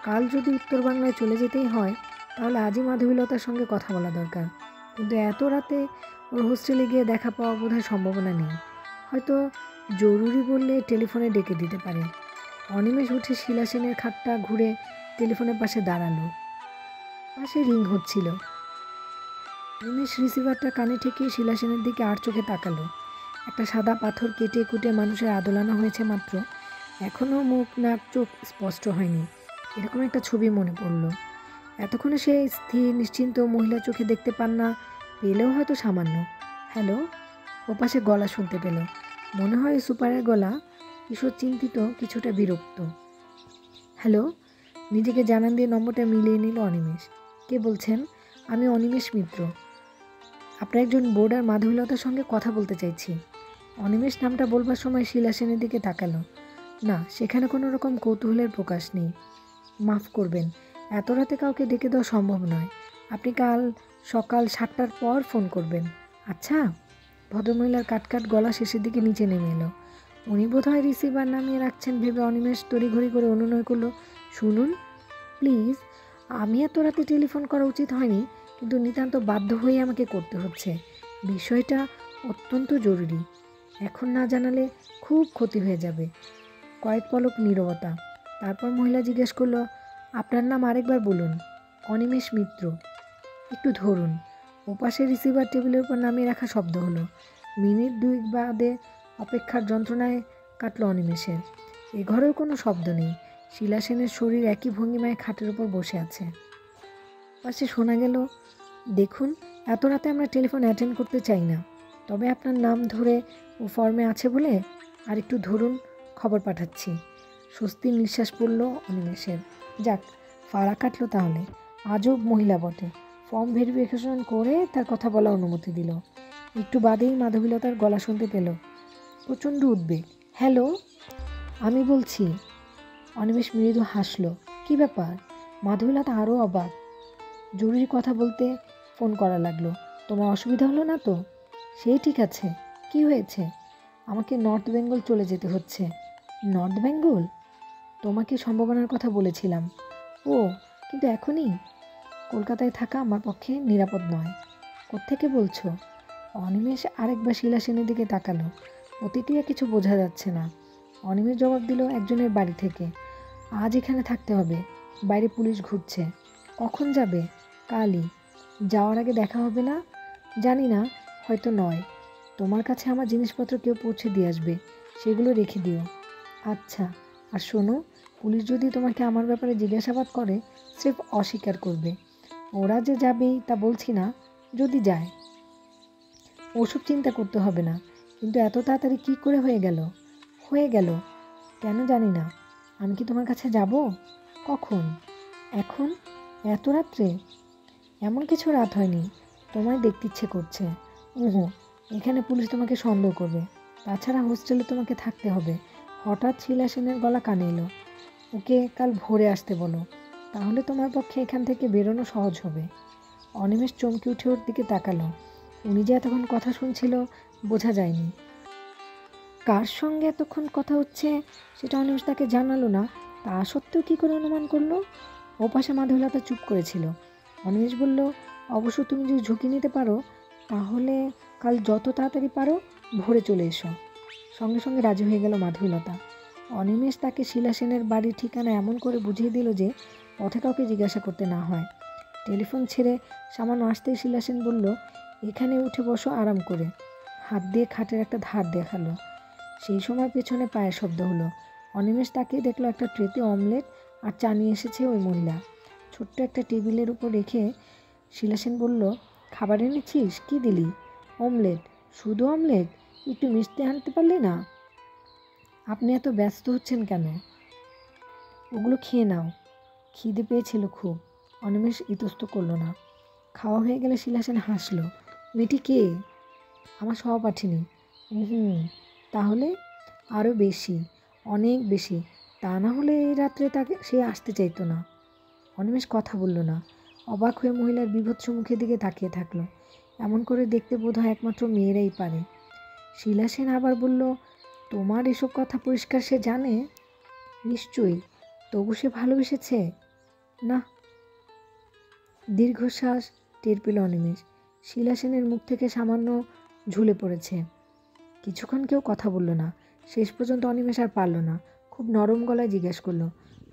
কাল যদি উত্তর বাংলায় চলে যেতেই হয়, তাহলে আজই মাধবীলতার সঙ্গে কথা বলা দরকার। কিন্তু এত রাতে ওর হোস্টেলে গিয়ে দেখা পাওয়া বোধহয় সম্ভাবনা নেই। হয়তো জরুরি বললে টেলিফোনে ডেকে দিতে পারে। অনিমেষ উঠে শিলা সেনের খাটটা ঘুরে টেলিফোনের পাশে দাঁড়ালো। পাশে রিং হচ্ছিল। অনিমেষ রিসিভারটা কানে ঠেকিয়ে শিলা সেনের দিকে আর চোখে তাকালো। একটা সাদা পাথর কেটে কুটে মানুষের আদলানো হয়েছে মাত্র, এখনও মুখ নাক চোখ স্পষ্ট হয়নি। এরকম একটা ছবি মনে পড়ল। এতক্ষণে সে স্থির নিশ্চিন্ত মহিলা চোখে দেখতে পান না, পেলেও হয়তো সামান্য। হ্যালো। ওপাশে গলা শুনতে পেল, মনে হয় সুপারের গলা। কিশোর চিন্তিত, কিছুটা বিরক্ত। হ্যালো। নিজেকে জানান দিয়ে নম্বরটা মিলিয়ে নিল অনিমেষ। কে বলছেন? আমি অনিমেষ মিত্র। আপনার একজন বোর্ডার মাধবীলতার সঙ্গে কথা বলতে চাইছি। অনিমেষ নামটা বলবার সময় শিলা সেনের দিকে তাকালো। না, সেখানে কোনো রকম কৌতূহলের প্রকাশ নেই। মাফ করবেন, এত রাতে কাউকে ডেকে দেওয়া সম্ভব নয়। আপনি কাল সকাল 7টার পর ফোন করবেন, আচ্ছা? ভদ্রমহিলার কাটকাট গলা শেষের দিকে নিচে নেমে এলো। উনি বোধহয় রিসিভার নামিয়ে রাখছেন ভেবে অনিমেষ তড়িঘড়ি করে অনুনয় করলো, শুনুন প্লিজ, আমি এত রাতে টেলিফোন করা উচিত হয়নি, কিন্তু নিতান্ত বাধ্য হয়ে আমাকে করতে হচ্ছে। বিষয়টা অত্যন্ত জরুরি। এখন না জানালে খুব ক্ষতি হয়ে যাবে। কয়েক পলক নীরবতা। তারপর মহিলা জিজ্ঞেস করলো, আপনার নাম আরেকবার বলুন। অনিমেষ মিত্র। একটু ধরুন। ওপাশে রিসিভার টেবিলের উপর নামিয়ে রাখা শব্দ হলো। মিনিট 2 বাদে অপেক্ষার যন্ত্রণায় কাটল অনিমেষের। এ ঘরেও কোনো শব্দ নেই। শিলা সেনের শরীর একই ভঙ্গিমায় খাটের উপর বসে আছে। পাশে শোনা গেল, দেখুন, এত রাতে আমরা টেলিফোন অ্যাটেন্ড করতে চাই না, তবে আপনার নাম ধরে ও ফর্মে আছে বলে আর একটু ধরুন, খবর পাঠাচ্ছি। স্বস্তির নিঃশ্বাস পড়ল অনিমেষের। যাক, ফাড়া কাটলো তাহলে। আজব মহিলা বটে। ফর্ম ভেরিফিকেশন করে তার কথা বলা অনুমতি দিল। একটু বাদেই মাধবীলতার গলা শুনতে পেল, প্রচণ্ড উদ্বেগ। হ্যালো। আমি বলছি। অনিমেষ মৃদু হাসল। কী ব্যাপার? মাধবীলতা আরও অবাক। জরুরি কথা বলতে ফোন করা লাগলো। তোমার অসুবিধা হলো না তো? সেই ঠিক আছে। কি হয়েছে? আমাকে নর্থ বেঙ্গল চলে যেতে হচ্ছে। নর্থ বেঙ্গল? তোমাকে সম্ভাবনার কথা বলেছিলাম। ও, কিন্তু এখনই? কলকাতায় থাকা আমার পক্ষে নিরাপদ নয়। কোত্থেকে বলছো? অনিমেষ আরেকবার শিলা সেনের দিকে তাকালো। প্রতিক্রিয়া কিছু বোঝা যাচ্ছে না। অনিমেষ জবাব দিল, একজনের বাড়ি থেকে। আজ এখানে থাকতে হবে। বাইরে পুলিশ ঘুরছে। কখন যাবে? কালই। যাওয়ার আগে দেখা হবে না? জানি না, হয়তো নয়। তোমার কাছে আমার জিনিসপত্র কেউ পৌঁছে দিয়ে আসবে, সেগুলো রেখে দিও। আচ্ছা। আর শোনো, পুলিশ যদি তোমাকে আমার ব্যাপারে জিজ্ঞাসাবাদ করে, স্রেফ অস্বীকার করবে। ওরা যে যাবেই তা বলছি না, যদি যায়। ওসব চিন্তা করতে হবে না। কিন্তু এত তাড়াতাড়ি কী করে হয়ে গেল? হয়ে গেল কেন জানি না। আমি কি তোমার কাছে যাব? কখন? এখন? এত রাত্রে? এমন কিছু রাত হয়নি, তোমায় দেখতে ইচ্ছে করছে। উহু, এখানে পুলিশ তোমাকে সন্দেহ করবে। তাছাড়া হোস্টেলে তোমাকে থাকতে হবে। হঠাৎ শিলা সেনের গলা কানে এলো। ওকে কাল ভোরে আসতে বলো, তাহলে তোমার পক্ষে এখান থেকে বেরোনো সহজ হবে। অনিমেষ চমকে উঠে ওর দিকে তাকালো। উনি যে এতক্ষণ কথা শুনছিল বোঝা যায়নি। কার সঙ্গে এতক্ষণ কথা হচ্ছে সেটা অনিমেষ তাকে জানালো না, তা সত্ত্বেও কী করে অনুমান করলো? ওপাশে মাধবীলতা চুপ করেছিল। অনিমেষ বলল, অবশ্য তুমি যদি ঝুঁকি নিতে পারো, তাহলে কাল যত তাড়াতাড়ি পারো ভোরে চলে এসো। সঙ্গে সঙ্গে রাজি হয়ে গেল মাধবীলতা। অনিমেষ তাকে শিলা সেনের বাড়ির ঠিকানা এমন করে বুঝিয়ে দিল যে পথে কাউকে জিজ্ঞাসা করতে না হয়। টেলিফোন ছেড়ে সামান্য আসতেই শিলা সেন বলল, এখানে উঠে বসো আরাম করে। হাত দিয়ে খাটের একটা ধার দেখালো। সেই সময় পেছনে পায়ের শব্দ হলো। অনিমেষ তাকিয়ে দেখলো একটা ট্রেতে অমলেট আর চা নিয়ে এসেছে ওই মহিলা। ছোট্ট একটা টেবিলের উপর রেখে শিলা সেন বলল, খাবার এনেছিস? কি দিলি? ও অমলেট? শুধু অমলেট? একটু মিষ্টি আনতে পারলে না? আপনি এত ব্যস্ত হচ্ছেন কেন? ওগুলো খেয়ে নাও। খিদে পেয়েছিল খুব। অনিমেষ ইতস্ত করল না। খাওয়া হয়ে গেলে শিলা সেন হাসল। মেয়েটি কে? আমার সহপাঠিনী। হুম, তাহলে আরও বেশি, অনেক বেশি। তা না হলে এই রাত্রে তাকে সে আসতে চাইতো না। অনিমেষ কথা বলল না। অবাক হয়ে মহিলার বীভৎস মুখের দিকে তাকিয়ে থাকলো। এমন করে দেখতে বোধহয় একমাত্র মেয়েরাই পারে। শিলা সেন আবার বলল, তোমার এসব কথা পরিষ্কার সে জানে? নিশ্চয়ই। তবু সে ভালোবেসেছে? না। দীর্ঘশ্বাস টের পেল অনিমেষ। শিলা সেনের মুখ থেকে সামান্য ঝুলে পড়েছে। কিছুক্ষণ কেউ কথা বলল না। শেষ পর্যন্ত অনিমেষ আর পারল না। খুব নরম গলায় জিজ্ঞেস করলো,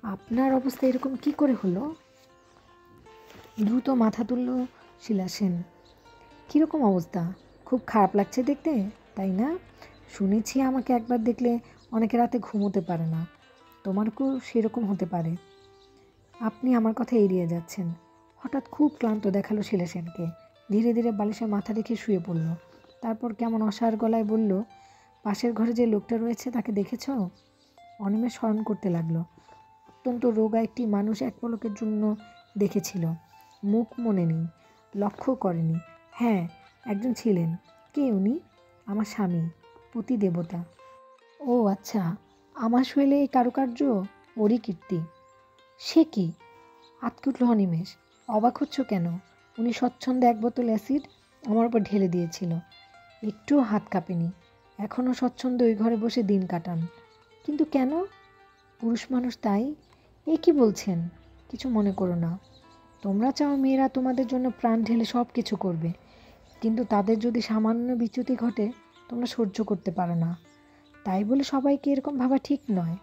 আপনার অবস্থা এরকম কি করে হলো? দ্রুত মাথা তুলল শিলা সেন। কীরকম অবস্থা? খুব খারাপ লাগছে দেখতে, তাই না? শুনেছি আমাকে একবার দেখলে অনেকে রাতে ঘুমোতে পারে না। তোমারও সেরকম হতে পারে। আপনি আমার কথা এড়িয়ে যাচ্ছেন। হঠাৎ খুব ক্লান্ত দেখালো শিলা সেনকে। ধীরে ধীরে বালিশে মাথা রেখে শুয়ে পড়ল। তারপর কেমন অসাড় গলায় বলল, পাশের ঘরে যে লোকটা রয়েছে তাকে দেখেছ? অনিমেষ স্মরণ করতে লাগলো। অত্যন্ত রোগা একটি মানুষ এক পলকের জন্য দেখেছিল। মুখ মনে নেই, লক্ষ্য করেনি। হ্যাঁ, একজন ছিলেন। কে উনি? আমার স্বামী, পতি দেবতা। ও আচ্ছা, আমার শৈলে এই কারুকার্য ওরই কীর্তি। সে কি? আঁতকে উঠল অনিমেষ। অবাক হচ্ছ কেন? উনি স্বচ্ছন্দে এক বোতল অ্যাসিড আমার উপর ঢেলে দিয়েছিল। একটুও হাত কাঁপেনি। এখনও স্বচ্ছন্দে ওই ঘরে বসে দিন কাটান। কিন্তু কেন? পুরুষ মানুষ তাই। এ কি বলছেন? কিছু মনে করো না। তোমরা চাও মেয়েরা তোমাদের জন্য প্রাণ ঢেলে সব কিছু করবে, কিন্তু তাদের যদি সামান্য বিচ্যুতি ঘটে তোমরা সহ্য করতে পারো না। তাই বলে সবাইকে এরকম ভাবা ঠিক নয়।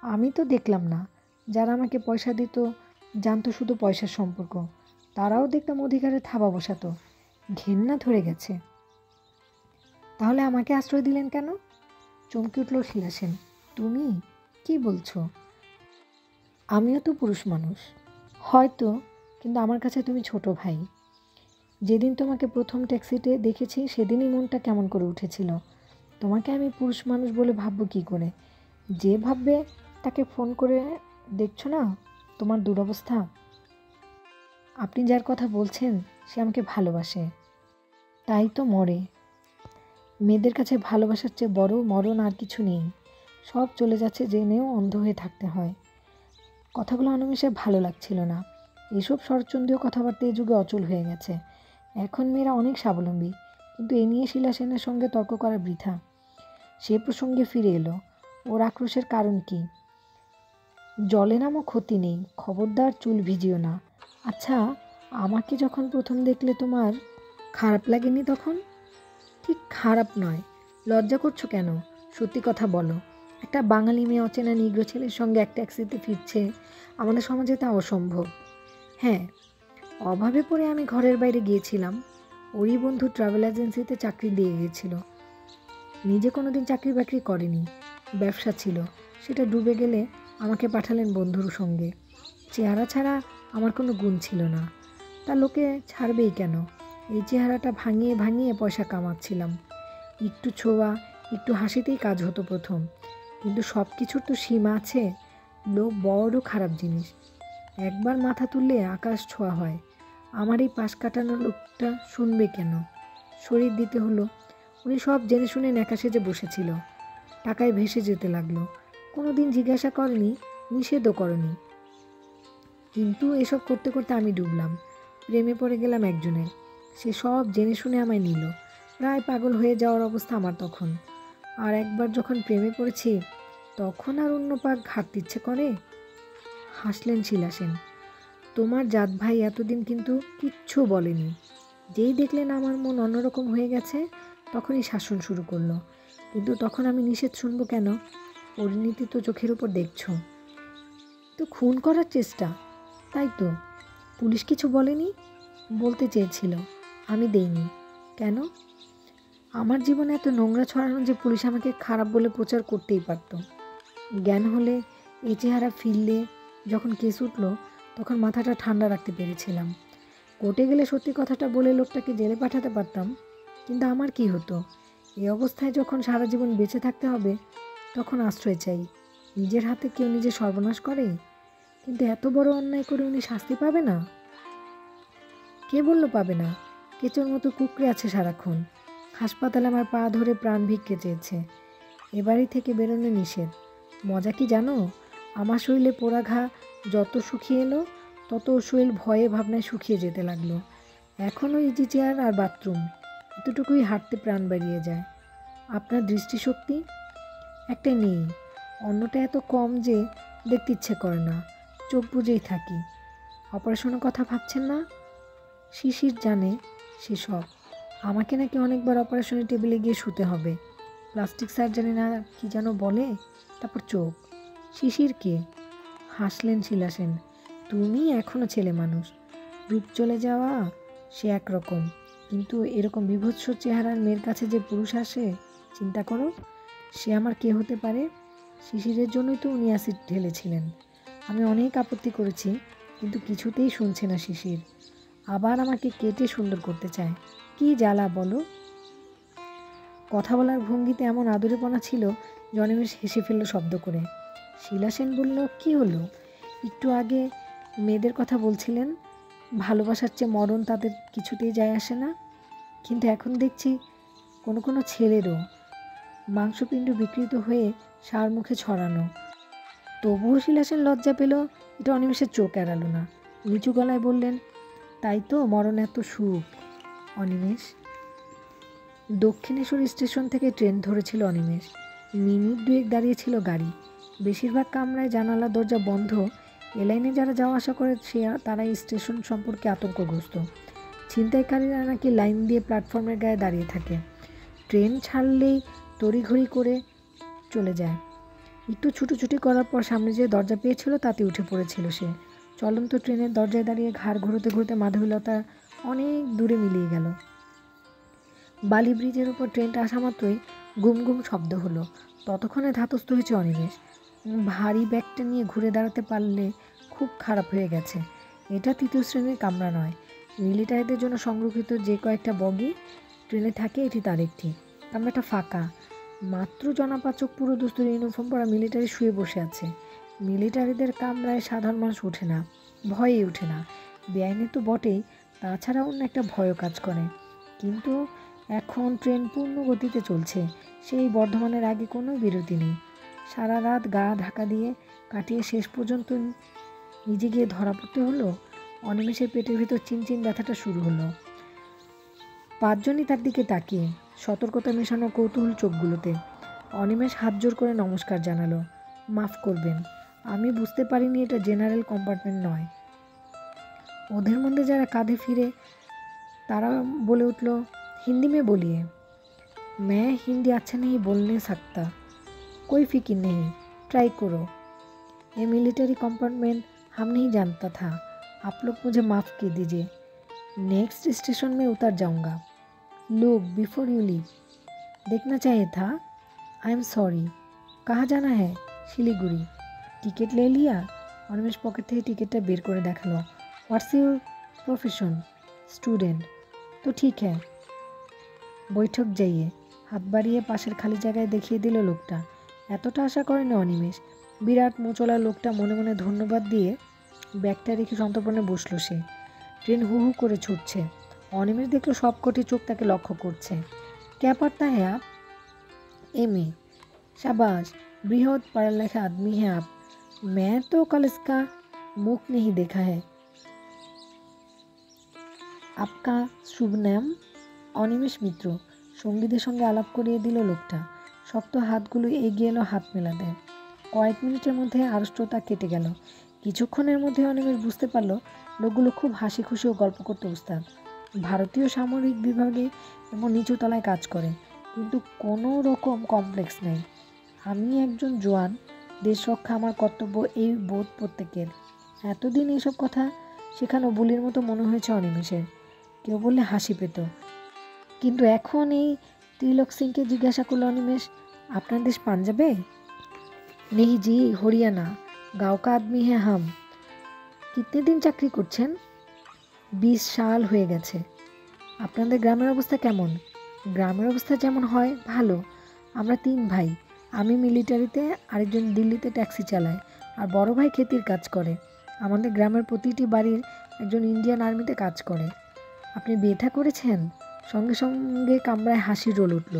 আমি তো দেখলাম না, যারা আমাকে পয়সা দিত জানতো শুধু পয়সার সম্পর্ক, তারাও দেখতাম অধিকারে থাবা বসাতো। ঘেন্না ধরে গেছে। তাহলে আমাকে আশ্রয় দিলেন কেন? চমকে উঠল শিলা সেন। তুমি কি বলছো? আমিও তো পুরুষ মানুষ। হয়তো, কিন্তু আমার কাছে তুমি ছোট ভাই। যেদিন তোমাকে প্রথম ট্যাক্সিতে দেখেছি সেদিনই মনটা কেমন করে উঠেছিল। তোমাকে আমি পুরুষ মানুষ বলে ভাববো কী করে? যে ভাববে তাকে ফোন করে দেখছো না তোমার দুরবস্থা? আপনি যার কথা বলছেন সে আমাকে ভালোবাসে, তাই তো মরে। মেয়েদের কাছে ভালোবাসার চেয়ে বড় মরণ আর কিছু নেই। সব চলে যাচ্ছে জেনেও অন্ধ হয়ে থাকতে হয়। কথাগুলো অনিমেষের ভালো লাগছিল না। এসব শরৎচন্দ্রীয় কথাবার্তা এ যুগে অচল হয়ে গেছে। এখন মেয়েরা অনেক স্বাবলম্বী, কিন্তু এ নিয়ে শিলা সেনের সঙ্গে তর্ক করা বৃথা। সে প্রসঙ্গে ফিরে এলো। ওর আক্রোশের কারণ কি? জলে নামও ক্ষতি নেই, খবরদার চুল ভিজিও না। আচ্ছা, আমাকে যখন প্রথম দেখলে তোমার খারাপ লাগেনি তখন? ঠিক খারাপ নয়। লজ্জা করছো কেন? সত্যি কথা বলো। একটা বাঙালি মেয়ে অচেনা নিগ্রো ছেলের সঙ্গে এক ট্যাক্সিতে ফিরছে, আমাদের সমাজে তা অসম্ভব। হ্যাঁ, অভাবে পড়ে আমি ঘরের বাইরে গিয়েছিলাম। ওরই বন্ধু ট্রাভেল এজেন্সিতে চাকরি দিয়ে গিয়েছিল। নিজে কোনো দিন চাকরি বাকরি করেনি, ব্যবসা ছিল। সেটা ডুবে গেলে আমাকে পাঠালেন বন্ধুর সঙ্গে। চেহারা ছাড়া আমার কোনো গুণ ছিল না। তা লোকে ছাড়বেই কেন? এই চেহারাটা ভাঙিয়ে ভাঙিয়ে পয়সা কামাচ্ছিলাম। একটু ছোঁয়া, একটু হাসিতেই কাজ হতো প্রথম, কিন্তু সব কিছুর তো সীমা আছে। লোক বড় খারাপ জিনিস। একবার মাথা তুললে আকাশ ছোঁয়া হয়। আমার এই পাশ কাটানো লোকটা শুনবে কেন? শরীর দিতে হলো। উনি সব জেনে শুনে ন্যাকা সেজে বসেছিল। টাকায় ভেসে যেতে লাগলো। কোনো দিন জিজ্ঞাসা করেনি, নিষেধও করেনি। কিন্তু এসব করতে করতে আমি ডুবলাম। প্রেমে পড়ে গেলাম একজনের। সে সব জেনে শুনে আমায় নিল। প্রায় পাগল হয়ে যাওয়ার অবস্থা আমার তখন। আর একবার যখন প্রেমে পড়েছি তখন আর অন্য পাক ঘাটতে ইচ্ছে করে? হাসলেন শিলা সেন। তোমার জাত ভাই এতদিন কিন্তু কিচ্ছু বলেনি। যেই দেখলেন আমার মন অন্যরকম হয়ে গেছে তখনই শাসন শুরু করলো। কিন্তু তখন আমি নিষেধ শুনবো কেন? পরিণতি তো চোখের উপর দেখছো। তো খুন করার চেষ্টা, তাই তো? পুলিশ কিছু বলেনি? বলতে চেয়েছিল, আমি দেইনি। কেন? আমার জীবনে এত নোংরা ছড়ানো যে পুলিশ আমাকে খারাপ বলে প্রচার করতেই পারত। জ্ঞান হলে, এই চেহারা ফিরলে, যখন কেস উঠল তখন মাথাটা ঠান্ডা রাখতে পেরেছিলাম। কোর্টে গেলে সত্যি কথাটা বলে লোকটাকে জেলে পাঠাতে পারতাম। কিন্তু আমার কি হতো? এই অবস্থায় যখন সারা জীবন বেঁচে থাকতে হবে, তখন আশ্রয় চাই। নিজের হাতে কেউ নিজে সর্বনাশ করে? কিন্তু এত বড় অন্যায় করে উনি শাস্তি পাবে না? কে বলল পাবে না? কেঁচোর মতো কুঁকড়ে আছে সারাক্ষণ। হাসপাতালে আমার পা ধরে প্রাণ ভিক্ষে চেয়েছে। এ বাড়ি থেকে বেরোনো নিষেধ। মজা কি জানো? আমার শরীরে পোড়া ঘা যত শুকিয়ে এলো, তত ওর শরীর ভয়ে ভাবনায় শুকিয়ে যেতে লাগলো। এখনও ইজি চেয়ার আর বাথরুম, এতটুকুই হাঁটতে প্রাণ বেরিয়ে যায়। আপনার দৃষ্টিশক্তি? একটা নেই, অন্যটা এত কম যে দেখতে ইচ্ছে করে না। চোখ বুজেই থাকি। অপারেশনের কথা ভাবছেন না? শিশির জানে সেসব। আমাকে নাকি অনেকবার অপারেশনের টেবিলে গিয়ে শুতে হবে। প্লাস্টিক সার্জারি না কি যেন বলে, তারপর চোখ। শিশির কে? হাসলেন শিলা সেন। তুমি এখনও ছেলে মানুষ। রূপ চলে যাওয়া সে একরকম, কিন্তু এরকম বিভৎস চেহারার মেয়ের কাছে যে পুরুষ আসে, চিন্তা করো। সে আমার কে হতে পারে? শিশিরের জন্যই তো উনি অ্যাসিড ঢেলেছিলেন। আমি অনেক আপত্তি করেছি, কিন্তু কিছুতেই শুনছে না শিশির। আবার আমাকে কেটে সুন্দর করতে চায়। কি জ্বালা বলো। কথা বলার ভঙ্গিতে এমন আদুরেপনা ছিল যে অনিমেষ হেসে ফেলল শব্দ করে। শিলা সেন বলল, কি হলো? একটু আগে মেয়েদের কথা বলছিলেন, ভালোবাসার চেয়ে মরণ তাদের কিছুতেই যায় আসে না। কিন্তু এখন দেখছি কোনো কোনো ছেলেরও মাংসপিণ্ড বিকৃত হয়ে সার মুখে ছড়ানো। তবুও শিলা সেন লজ্জা পেল। এটা অনিমেষের চোখ এড়ালো না। নিচু গলায় বললেন, তাই তো মরণ এত সুখ। অনিমেষ। দক্ষিণেশ্বর স্টেশন থেকে ট্রেন ধরেছিল অনিমেষ। মিনিট দুয়েক দাঁড়িয়েছিল গাড়ি। বেশিরভাগ কামরায় জানালা দরজা বন্ধ। এ লাইনে যারা যাওয়া আসা করে তারা এই স্টেশন সম্পর্কে আতঙ্কগ্রস্ত। ছিনতাইকারীরা নাকি লাইন দিয়ে প্ল্যাটফর্মের গায়ে দাঁড়িয়ে থাকে। ট্রেন ছাড়লেই তড়িঘড়ি করে চলে যায়। একটু ছুটোছুটি করার পর সামনে যে দরজা পেয়েছিল তাতে উঠে পড়েছিল সে। চলন্ত ট্রেনের দরজায় দাঁড়িয়ে ঘাড় ঘুরোতে ঘুরতে মাধবীলতা অনেক দূরে মিলিয়ে গেল। বালি ব্রিজের উপর ট্রেনটা আসা মাত্রই গুম গুম শব্দ হলো। ততক্ষণে ধাতস্থ হয়েছে অনিমেষ। ভারী ব্যাগটা নিয়ে ঘুরে দাঁড়াতে পারলে খুব খারাপ হয়ে গেছে। এটা তৃতীয় শ্রেণীর কামরা নয়। মিলিটারিদের জন্য সংরক্ষিত যে কয়েকটা বগি ট্রেনে থাকে, এটি তার একটি। কামরাটা ফাঁকা। মাত্র জনাপাচক পুরো দস্তুর ইউনিফর্ম পরা মিলিটারি শুয়ে বসে আছে। মিলিটারিদের কামরায় সাধারণ মানুষ ওঠে না, ভয়ে ওঠে না। বেআইনে তো বটেই, তাছাড়া অন্য একটা ভয়ও কাজ করে। কিন্তু এখন ট্রেন পূর্ণ গতিতে চলছে। সেই বর্ধমানের আগে কোনো বিরতি নেই। সারা রাত গা ঢাকা দিয়ে কাটিয়ে শেষ পর্যন্ত নিজে গিয়ে ধরা পড়তে হলো। অনিমেষের পেটের ভিতর চিনচিন ব্যথাটা শুরু হলো। পাঁচজনই তার দিকে তাকিয়ে, সতর্কতা মেশানো কৌতূহল চোখগুলোতে। অনিমেষ হাত জোর করে নমস্কার জানালো। মাফ করবেন, আমি বুঝতে পারিনি এটা জেনারেল কম্পার্টমেন্ট নয়। ওদের মধ্যে যারা কাঁধে ফিরে তারা বলে উঠল, हिंदी में बोलिए। मैं हिंदी अच्छा नहीं बोलने सकता। कोई फिक्र नहीं, ट्राई करो। ये मिलिट्री कंपार्टमेंट हम नहीं जानता था। आप लोग मुझे माफ़ कर दीजिए। नेक्स्ट स्टेशन में उतर जाऊंगा। Look before you leave. देखना चाहिए था। I am sorry. कहाँ जाना है? শিলিগুড়ি। টিকিট ले लिया? অনিমেষ পকেট থেকে টিকিটটা বের করে দেখালো। What's your profession? स्टूडेंट। तो ठीक है, বৈঠক যাইয়ে। হাত বাড়িয়ে পাশের খালি জায়গায় দেখিয়ে দিল লোকটা। এতটা আশা করেনি অনিমেষ। বিরাট মোচলা লোকটা মনে মনে ধন্যবাদ দিয়ে ব্যাগটা রেখে সন্তর্পণে বসল সে। ট্রেন হু হু করে ছুটছে। অনিমেষ দেখলো সবকটি চোখ তাকে লক্ষ্য করছে। क्या पढ़ता है आप? एमए। शाबाश, बृहद पढ़ा लिखा आदमी है आप। मैं तो कल इसका मुख नहीं देखा है। आपका शुभ नाम? অনিমেষ মিত্র। সঙ্গীদের সঙ্গে আলাপ করিয়ে দিল লোকটা। শক্ত হাতগুলো এগিয়ে এলো হাত মেলাতে। কয়েক মিনিটের মধ্যে আড়ষ্টতা কেটে গেল। কিছুক্ষণের মধ্যে অনিমেষ বুঝতে পারল লোকগুলো খুব হাসি খুশি ও গল্প করতে উস্তাদ। ভারতীয় সামরিক বিভাগে এবং নিচু তলায় কাজ করে, কিন্তু কোনো রকম কমপ্লেক্স নেই। আমি একজন জওয়ান, দেশ রক্ষা আমার কর্তব্য, এই বোধ প্রত্যেকের। এতদিন এইসব কথা শেখানো বুলির মতো মনে হয়েছে অনিমেষের। কেউ বললে হাসি পেত, কিন্তু এখন এই त्रिलोक সিংকে জিজ্ঞাসা করল অনিমেষ, আপনার দেশ পাঞ্জাবে? নেহি জি, হরিয়ানা। গাঁও কা আদমি হ্যাঁ হাম। কিতনে দিন চাকরি করছেন? 20 সাল হয়ে গেছে। আপনাদের গ্রামের অবস্থা কেমন? গ্রামের অবস্থা যেমন হয় ভালো। আমরা 3 ভাই, আমি মিলিটারিতে, আরেকজন দিল্লিতে ট্যাক্সি চালায়, আর বড় ভাই ক্ষেতির কাজ করে। আমাদের গ্রামের প্রতিটি বাড়ির একজন ইন্ডিয়ান আর্মিতে কাজ করে। আপনি বিয়ে থা করেছেন? সঙ্গে সঙ্গে কামরায় হাসির রোল উঠল।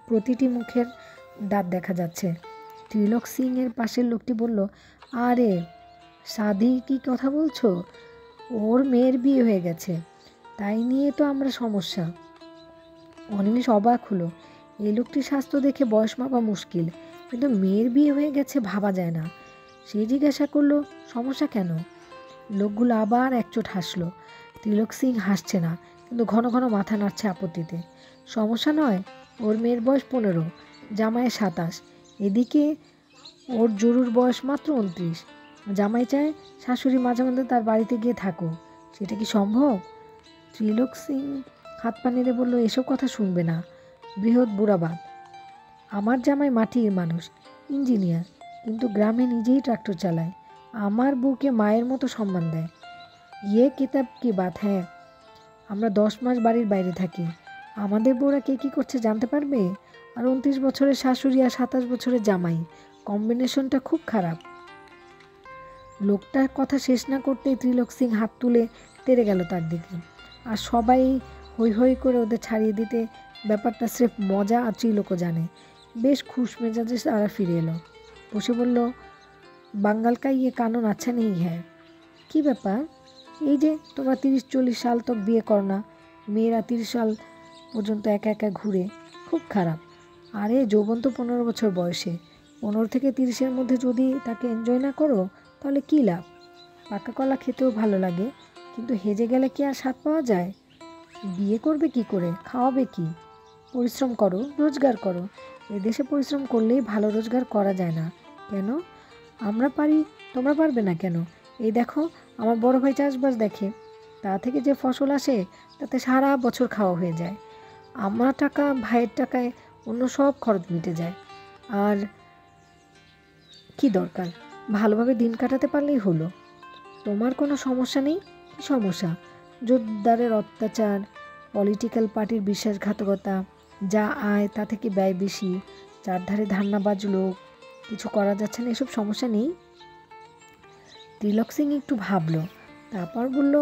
প্রতিটি মুখের দাঁত দেখা যাচ্ছে। ত্রিলোক সিং এর পাশের লোকটি বলল, আরে সাদি কি কথা বলছো? ওর মেয়ের বিয়ে হয়ে গেছে, তাই নিয়ে তো আমরা সমস্যা। অনিমেষ অবাক হলো। এই লোকটির স্বাস্থ্য দেখে বয়স মাপা মুশকিল, কিন্তু মেয়ের বিয়ে হয়ে গেছে ভাবা যায় না। সে জিজ্ঞাসা করলো, সমস্যা কেন? লোকগুলো আবার একচোট হাসলো। ত্রিলোক সিং হাসছে না, কিন্তু ঘন ঘন মাথা নাড়ছে আপত্তিতে। সমস্যা নয়, ওর মেয়ের বয়স 15, জামাইয়ের 27, এদিকে ওর জরুর বয়স মাত্র 29। জামাই চায় শাশুড়ি মাঝে মধ্যে তার বাড়িতে গিয়ে থাকো। সেটা কি সম্ভব? ত্রিলোক সিং হাত পা নেড়ে বলল, এসব কথা শুনবে না, বৃহৎ বুড়াবাদ। আমার জামাই মাটির মানুষ, ইঞ্জিনিয়ার, কিন্তু গ্রামে নিজেই ট্রাক্টর চালায়। আমার বউকে মায়ের মতো সম্মান দেয়। ইয়ে কিতাব কি বাত হ্যাঁ, আমরা 10 মাস বাড়ির বাইরে থাকি, আমাদের বউরা কে কী করছে জানতে পারবে? আর 29 বছরের শাশুড়ি আর 27 বছরের জামাই, কম্বিনেশনটা খুব খারাপ। লোকটার কথা শেষ না করতেই ত্রিলোক সিং হাত তুলে তেড়ে গেল তার দিকে। আর সবাই হৈ হৈ করে ওদের ছাড়িয়ে দিতে ব্যাপারটা স্রেফ মজা, আর ত্রিলোকও জানে। বেশ খুশ মেজাজে তারা ফিরে এলো। বসে বলল, বাঙ্গাল কা ইয়ে কানুন আচ্ছা নেই হ্যাঁ। কী ব্যাপার? এই যে তোমরা 30-40 সাল তক বিয়ে কর না, মেয়েরা 30 সাল পর্যন্ত একা একা ঘুরে, খুব খারাপ। আরে যৌবন তো 15 বছর বয়সে, 15 থেকে 30-এর মধ্যে যদি তাকে এনজয় না করো তাহলে কী লাভ? পাকা কলা খেতেও ভালো লাগে, কিন্তু হেজে গেলে কি আর স্বাদ পাওয়া যায়? বিয়ে করবে কি করে, খাওয়াবে কি? পরিশ্রম করো, রোজগার করো। এদেশে পরিশ্রম করলেই ভালো রোজগার করা যায় না কেন? আমরা পারি, তোমরা পারবে না কেন? এই দেখো, আমার বড় ভাই চাষবাস দেখে, তা থেকে যে ফসল আসে তাতে সারা বছর খাওয়া হয়ে যায়। আমার টাকা ভাইয়ের টাকায় অন্য সব খরচ মিটে যায়। আর কি দরকার? ভালোভাবে দিন কাটাতে পারলেই হলো। তোমার কোনো সমস্যা নেই? কী সমস্যা? জোরদারের অত্যাচার, পলিটিক্যাল পার্টির বিশ্বাসঘাতকতা, যা আয় তা থেকে ব্যয় বেশি, চারধারে ধান্নাবাজ লোক, কিছু করা যাচ্ছে না, এসব সমস্যা নেই? ত্রিলোক সিং একটু ভাবল, তারপর বলল,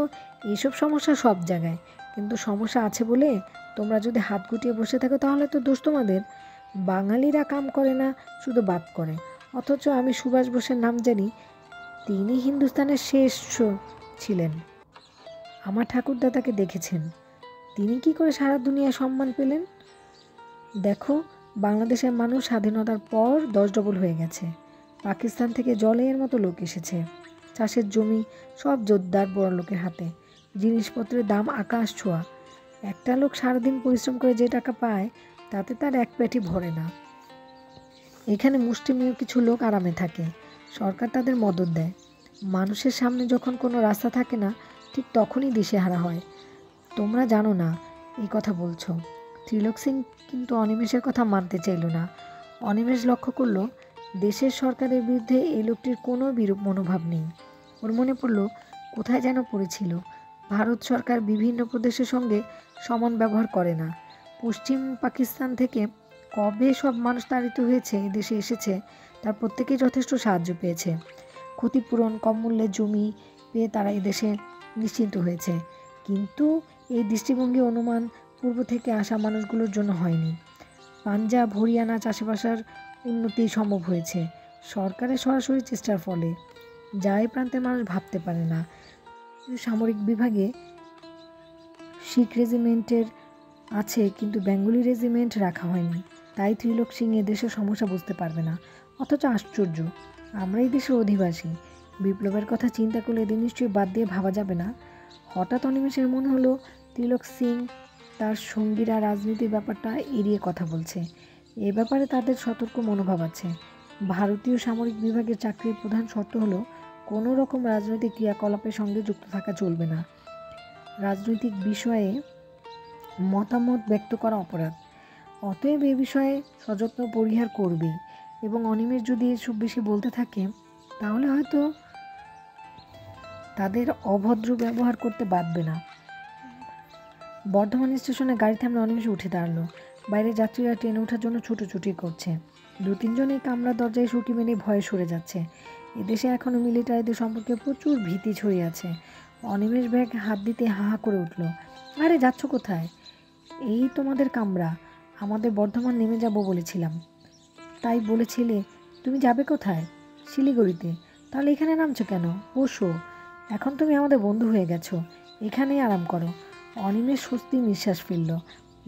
এইসব সমস্যা সব জায়গায়, কিন্তু সমস্যা আছে বলে তোমরা যদি হাত গুটিয়ে বসে থাকো তাহলে তো দোষ তোমাদের। বাঙালিরা কাম করে না, শুধু বাদ করে। অথচ আমি সুভাষ বোসের নাম জানি, তিনি হিন্দুস্তানের শেষ ছিলেন। আমার ঠাকুরদা তাকে দেখেছেন। তিনি কি করে সারা দুনিয়ায় সম্মান পেলেন? দেখো, বাংলাদেশের মানুষ স্বাধীনতার পর 10 ডবল হয়ে গেছে। পাকিস্তান থেকে জলের মতো লোক এসেছে। চাষের জমি সব জোরদার বড় লোকের হাতে। জিনিসপত্রের দাম আকাশ ছোঁয়া। একটা লোক সারাদিন পরিশ্রম করে যে টাকা পায় তাতে তার এক পেটই ভরে না। এখানে মুষ্টিমেয় কিছু লোক আরামে থাকে, সরকার তাদের মদদ দেয়। মানুষের সামনে যখন কোনো রাস্তা থাকে না, ঠিক তখনই দিশেহারা হয়। তোমরা জানো না এই কথা বলছো। ত্রিলোক সিং কিন্তু অনিমেষের কথা মানতে চাইল না। অনিমেষ লক্ষ্য করল, দেশের সরকারের বিরুদ্ধে এই লোকটির কোনো বিরূপ মনোভাব নেই। ওর মনে পড়ল কোথায় যেন পড়েছিল, ভারত সরকার বিভিন্ন প্রদেশের সঙ্গে সমান ব্যবহার করে না। পশ্চিম পাকিস্তান থেকে কবে সব মানুষ তাড়িত হয়েছে এদেশে এসেছে, তার প্রত্যেকেই যথেষ্ট সাহায্য পেয়েছে। ক্ষতিপূরণ, কম মূল্যে জমি পেয়ে তারা এদেশে নিশ্চিন্ত হয়েছে। কিন্তু এই দৃষ্টিভঙ্গি অনুমান পূর্ব থেকে আসা মানুষগুলোর জন্য হয়নি। পাঞ্জাব, হরিয়ানা চাষবাসের উন্নতি সম্ভব হয়েছে সরকারের সরাসরি চেষ্টার ফলে, যা এই প্রান্তের মানুষ ভাবতে পারে না। সামরিক বিভাগে শিখ রেজিমেন্টের আছে, কিন্তু বেঙ্গলি রেজিমেন্ট রাখা হয়নি। তাই ত্রিলোক সিং এদেশের সমস্যা বুঝতে পারবে না। অথচ আশ্চর্য, আমরা এই দেশের অধিবাসী। বিপ্লবের কথা চিন্তা করলে এদের নিশ্চয়ই বাদ দিয়ে ভাবা যাবে না। হঠাৎ অনিমেষের মনে হলো ত্রিলোক সিং তার সঙ্গীরা রাজনীতির ব্যাপারটা এড়িয়ে কথা বলছে। এ ব্যাপারে তাদের সতর্ক মনোভাব আছে। ভারতীয় সামরিক বিভাগের চাকরির প্রধান শর্ত হলো কোনো রকম রাজনৈতিক ক্রিয়াকলাপের সঙ্গে যুক্ত থাকা চলবে না। রাজনৈতিক বিষয়ে মতামত ব্যক্ত করা অপরাধ। অতএব এ বিষয়ে সযত্ন পরিহার করবেই। এবং অনিমেষ যদি এসব বেশি বলতে থাকে তাহলে হয়তো তাদের অভদ্র ব্যবহার করতে বাধবে না। বর্ধমান স্টেশনে গাড়ি থামলে অনিমেষ উঠে দাঁড়ালো। বাইরে যাত্রীরা ট্রেনে ওঠার জন্য ছুটোছুটি করছে। 2-3 জন এই কামরার দরজায় সুটি মেরে ভয়ে সরে যাচ্ছে। এদেশে এখনও মিলিটারিদের সম্পর্কে প্রচুর ভীতি ছড়িয়ে আছে। অনিমেষ ব্যাগ হাত দিতে হা হা করে উঠল। আরে যাচ্ছ কোথায়? এই তোমাদের কামরা, আমাদের বর্ধমান নেমে যাব বলেছিলাম। তাই বলেছিলে? তুমি যাবে কোথায়? শিলিগুড়িতে। তাহলে এখানে নামছো কেন? বসো, এখন তুমি আমাদের বন্ধু হয়ে গেছো, এখানেই আরাম করো। অনিমেষ স্বস্তির নিঃশ্বাস ফেলল।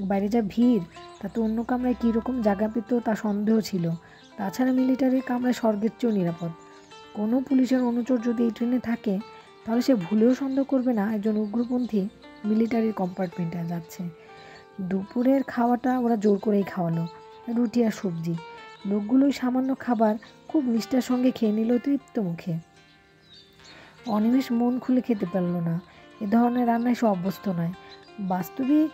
বাইরে যা ভিড়, তাতে অন্য কামরায় কীরকম জায়গা পেত তা সন্দেহ ছিল। তাছাড়া মিলিটারির কামরায় স্বর্গের চেয়েও নিরাপদ। কোনো পুলিশের অনুচর যদি এই ট্রেনে থাকে তাহলে সে ভুলেও সন্দেহ করবে না একজন উগ্রপন্থী মিলিটারির কম্পার্টমেন্টে যাচ্ছে। দুপুরের খাওয়াটা ওরা জোর করেই খাওয়ালো, রুটি আর সবজি। লোকগুলোই সামান্য খাবার খুব নিষ্ঠার সঙ্গে খেয়ে নিল তৃপ্ত মুখে। অনিমেষ মন খুলে খেতে পারল না। এ ধরনের রান্নায় সে অভ্যস্ত নয়। বাস্তবিক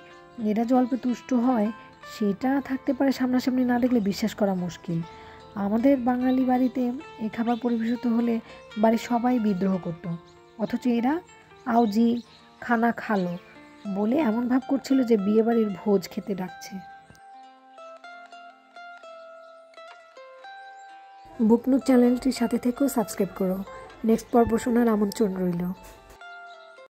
এরা যে অল্পে তুষ্ট হয় সেটা থাকতে পারে সামনাসামনি না দেখলে বিশ্বাস করা মুশকিল। আমাদের বাঙালি বাড়িতে এ খাবার পরিবেশিত হলে বাড়ির সবাই বিদ্রোহ করত, অথচ এরা আউজি খানা খালো বলে এমন ভাব করছিল যে বিয়েবাড়ির ভোজ খেতে ডাকছে। বুকনুট চ্যানেলটির সাথে থেকেও সাবস্ক্রাইব করো। নেক্সট পর্ব শোনার আমন্ত্রণ রইল।